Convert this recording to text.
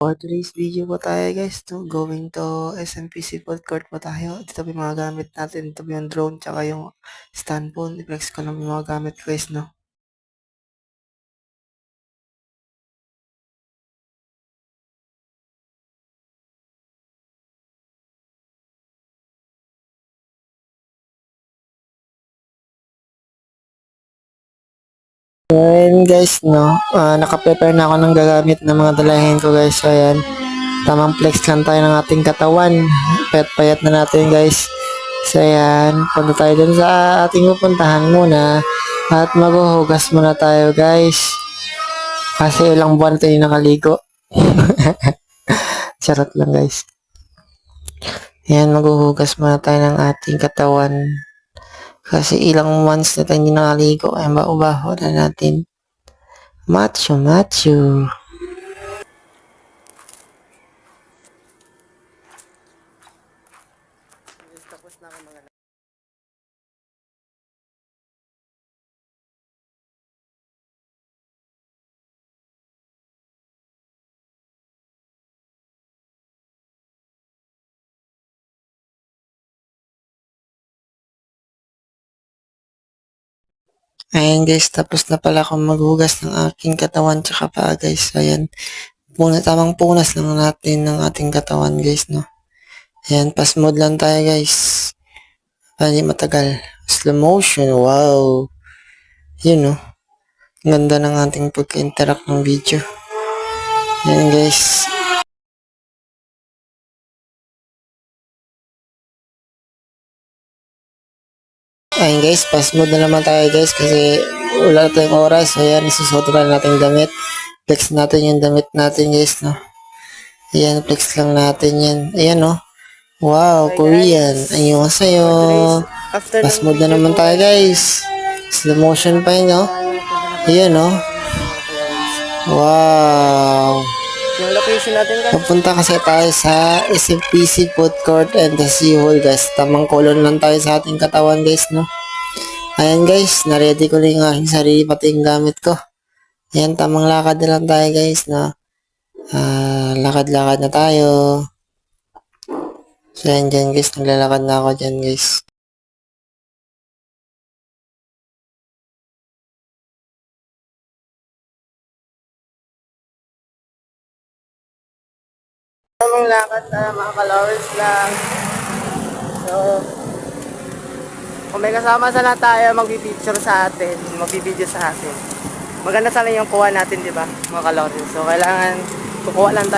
For today's video po tayo guys, going to SMPC food court po tayo. Dito po yung mga gamit natin. Dito po yung drone tsaka yung stand phone. I-flex ko lang yung mga gamit guys, no. Ayan guys, no. Naka-prepare na ako ng gagamit ng mga dalahin ko guys. So ayan, tamang flex lang tayo ng ating katawan. Payat-payat na natin guys. So ayan, punta tayo dun sa ating pupuntahan muna. At maghuhugas muna tayo guys. Kasi ilang buwan tayo nakaligo. Charot lang guys. Ayan, maghuhugas muna tayo ng ating katawan. Kasi ilang months na tayo hindi nakaligo. Ayan, baho-baho na natin. Macho, macho. Tapos na ako mga Ayan guys, tapos na pala akong maghugas ng aking katawan tsaka paa guys. Ayan, tamang punas lang natin ng ating katawan guys, no. Ayan, pass mode lang tayo guys. Hindi matagal. Slow motion, wow. Yun, no. Ganda ng ating pagka-interact ng video. Ayan guys. Ayan guys, pass mode na naman tayo guys kasi wala na tayong oras. Ayan, isusuot na natin damit. Flex natin yung damit natin guys, no. Ayan, flex lang natin yan. Ayan, no. Wow, Korean. Ayun sa'yo. Pass mode na naman tayo guys. Slow motion pa yun, no. Ayan, no. Wow. Yung location natin guys. Papunta kasi tayo sa SMPC Food Court and the Seahole guys. Tamang kolon lang tayo sa ating katawan guys, no. Ayan guys, na-ready ko na yung aking sarili pati yung gamit ko. Ayan, tamang lakad na lang tayo guys, no. Lakad-lakad na tayo. So ayan dyan guys, naglalakad na ako dyan guys. Tamang lakad na mga kalawers lang. So, kung may kasama sana tayo magpipicture sa atin, magbibideo sa atin. Maganda sana yung kuha natin, di ba, mga kalawers. So, kailangan kukuha lang tayo